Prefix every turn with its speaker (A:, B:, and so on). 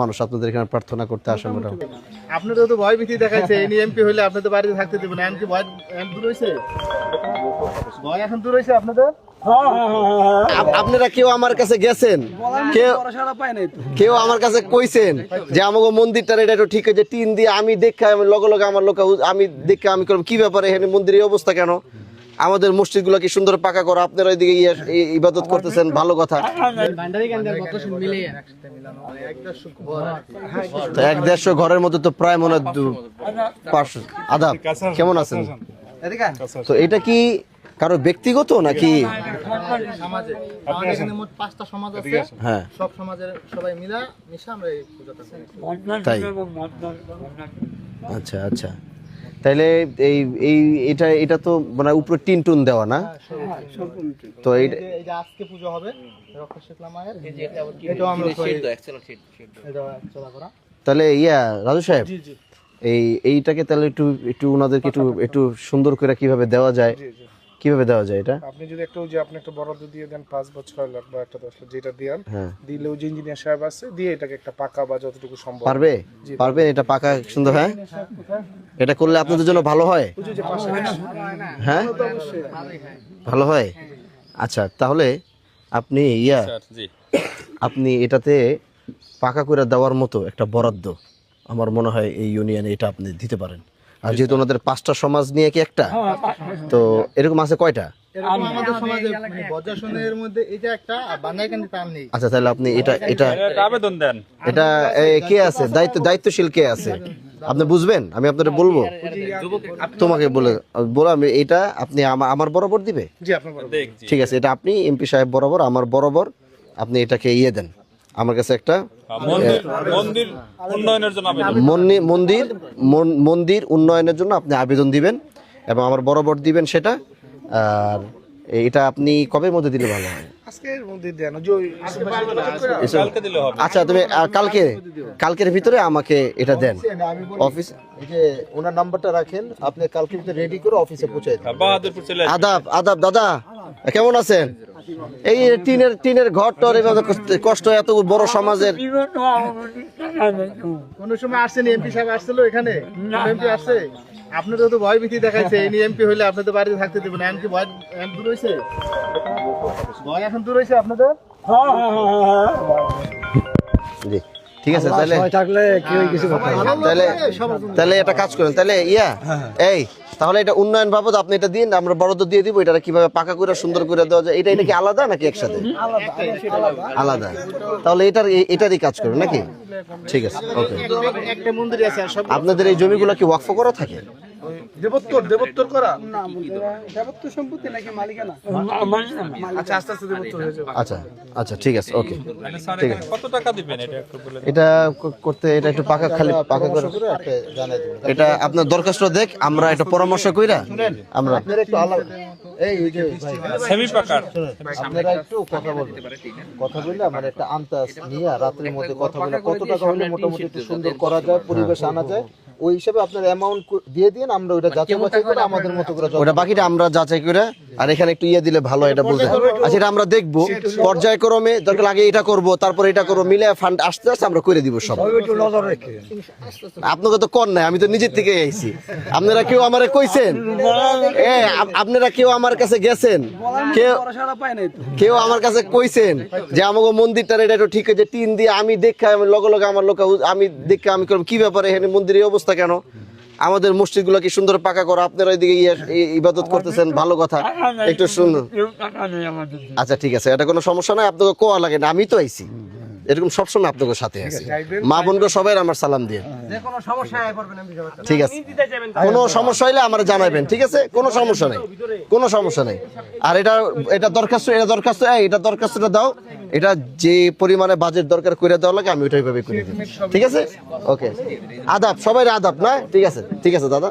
A: মানুষ আপনাদের এখানে প্রার্থনা করতে আসেন মোটামুটি।
B: আপনাদের তো ভয় ভীতি দেখাইছে, এই এমপি হইলে আপনাদের বাড়িতে থাকতে দেবেন, এমনকি ভয় দূর হয়েছে, ভয় এখন দূর হয়েছে আপনাদের।
A: আপনারা কেউ আমার কাছে গেছেন, কেউ আমার কাছে কইছেন যে আমাকে মন্দিরটা এটা একটু ঠিক আছে, টিন দিয়ে আমি দেখা আমি লগে লগে আমার লোক আমি দেখে আমি করলাম কি ব্যাপারে এখানে মন্দিরের অবস্থা কেন, আমাদের মসজিদ গুলা কি সুন্দর পাকা করা, আপনারা ওইদিকে ইবাদত করতেছেন, ভালো কথা। তো 1-150 ঘরের মধ্যে তো প্রায় মনে হয় 500। আদাব, কেমন আছেন? তো এটা কি কারো ব্যক্তিগত নাকি?
B: সমাজে আমাদের এখানে মোট 5টা সমাজ আছে,
A: হ্যাঁ,
B: সব সমাজের সবাই মিলা মিশে আমরা এই পূজাটা করি।
A: তাই? আচ্ছা আচ্ছা, তাইলে এই এই এটা এটা তো মানে উপরে টিন টুন দেওয়া না? তো
B: এই যে আজকে পূজা হবে রক্ষা শেখলা মায়ের, এটাও আমরা চলা করা।
A: তাহলে রাজু সাহেব, এইটাকে তাহলে একটু একটু ওনাদেরকে একটু একটু সুন্দর করে কিভাবে দেওয়া যায়, কিভাবে দেওয়া যায় এটা?
C: আপনি যদি একটা যে আপনি একটা বরাদ্দ দিয়ে দেন 5 বা 6 লাখ বা একটা 10 লাখ যেটা দেন, দিলে ওই যে ইঞ্জিনিয়ার সাহেব আছে দিয়ে এটাকে একটা পাকা বা যতটুকু সম্ভব
A: পারবে পারবে এটা পাকা সুন্দর। হ্যাঁ, এটা করলে আপনাদের জন্য ভালো হয়। হ্যাঁ, ভালো হয়। আচ্ছা, তাহলে আপনি আপনি এটাতে পাকা করে দেওয়ার মতো একটা বরাদ্দ আমার মনে হয় এই ইউনিয়নে এটা আপনি দিতে পারেন। আর যেহেতু ওনাদের 5টা সমাজ নিয়ে কি একটা, তো এরকম আছে কয়টা?
B: এরকম আমাদের সমাজে মানে বজ্রাসনের মধ্যে এটা একটা, আর বান্দাইকান্দি তার নেই।
A: আচ্ছা, তাহলে আপনি এটা এটা আবেদন দেন। এটা কে আছে দায়িত্বশীল কে আছে আপনি বুঝবেন, আমি আপনাকে বলবো, তোমাকে বলে আমি এটা আপনি আমার বরাবর দিবে।
C: জি, আপনার বরাবর।
A: ঠিক আছে, এটা আপনি এমপি সাহেব বরাবর আমার বরাবর আপনি এটাকে দেন আমার কাছে একটা মন্দির উন্নয়নের জন্য মন্দির উন্নয়নের জন্য আপনি আবেদন দিবেন এবং আমার বরাবর দিবেন সেটা। আর এটা আপনি কবের মধ্যে দিলে ভালো হয়?
C: আজকের মধ্যে দেন, কালকে দিলে হবে।
A: আচ্ছা, তুমি কালকের ভিতরে আমাকে এটা দেন। অফিস এই যে ওনার নাম্বারটা রাখেন, আপনি কালকে ভিতরে রেডি করে অফিসে পৌঁছে দেন। আদাব আদাব দাদা, কেমন আছেন? এই টিনের ঘর টর এভাবে কষ্ট, এত বড় সমাজের।
B: কোন সময় আসছেন এমপি সাহেব আসছিল এখানে? এমপি আসছে? আপনাদের তো ভয় ভীতি দেখাইছে, এই এমপি হইলে আপনাদের বাড়িতে থাকতে দেবেন, এমনকি ভয় দূর হয়েছে, ভয় এখন দূর হয়েছে আপনাদের।
A: জি, ঠিক আছে, তাহলে তাহলে একটা কাজ করেন, তাহলে তাহলে এটা উন্নয়ন বাবদ আপনি এটা দিন, আমরা বরাদ্দ দিয়ে দিব। এটা কিভাবে পাকা করে সুন্দর করে দেওয়া যায়, এটা নাকি আলাদা নাকি একসাথে? আলাদা। তাহলে এটারই কাজ করবেন নাকি? ঠিক আছে, ওকে।
B: একটা মন্দির আছে, আর সব
A: আপনাদের এই জমিগুলো কি ওয়াকফ করা থাকে?
C: দেবোত্তর করা।
B: দেবোত্তর সম্পত্তি নাকি মালিকানা?
C: আচ্ছা, আস্তে আস্তে দেবোত্তর হয়ে যাবে।
A: আচ্ছা আচ্ছা, ঠিক আছে, ওকে, ঠিক আছে।
D: কত টাকা দিবেন এটা একটু বলে?
A: এটা করতে এটা একটু পাকা করে এটা আপনার দরখাস্ত দেখ, আমরা এটা পরামর্শ কইরা আমরা একটু আলাদা এই যে
D: সেমি পাকা
A: আপনারা একটু কথা বললে মানে একটা আন্তাজ নিয়ে রাতের মধ্যে কথা বলে কত টাকা হলে মোটামুটি একটু সুন্দর করা যায়, পরিবেশ আনা যায়, ওই হিসাবে আপনার অ্যামাউন্ট দিয়ে দিন, আমরা ওটা যাচাই বাছাই করে আমাদের মতো করে ওটা বাকিটা আমরা যাচাই করে আর এখানে একটু দিলে ভালো এটা বলতে। আচ্ছা, এটা আমরা দেখবো পর্যায়ক্রমে, দরকার আগে এটা করব তারপর এটা করবো, মিলে ফান্ড আস্তে আস্তে আমরা করে দিব সব। আপনাকে তো কর নাই, আমি তো নিজের থেকে আইছি। আপনারা কেউ আমারে কইছেন, আপনারা কেউ আমার কাছে গেছেন, কেউ আমার কাছে কইছেন যে আমাকে মন্দিরটা এটা একটু ঠিক আছে, টিন দিয়ে আমি দেখে আমি লগে লগে আমার লোক আমি দেখে আমি করলাম কি ব্যাপারে এখানে মন্দিরের অবস্থা কেন, আমাদের মসজিদ গুলা কি সুন্দর পাকা করা, আপনারা ওইদিকে ইবাদত করতেছেন, ভালো কথা, একটু সুন্দর। আচ্ছা, ঠিক আছে, এটা কোনো সমস্যা নাই, আপনাকে কোয়া লাগে না, আমি তো আইছি, এরকম সবসময় আপনাদের সাথে আছি। মা বোনকে সবাই আমার সালাম দিয়ে। ঠিক আছে, কোনো সমস্যা হইলে আমার জানাবেন, ঠিক আছে, কোনো সমস্যা নেই, কোনো সমস্যা নেই। আর এটা দরখাস্তটা দাও, এটা যে পরিমাণে বাজেট দরকার করে দেওয়া লাগে আমি ওইটাই ভাবে করে দিই, ঠিক আছে, ওকে। আদাব, সবাই আদাব না? ঠিক আছে, ঠিক আছে দাদা।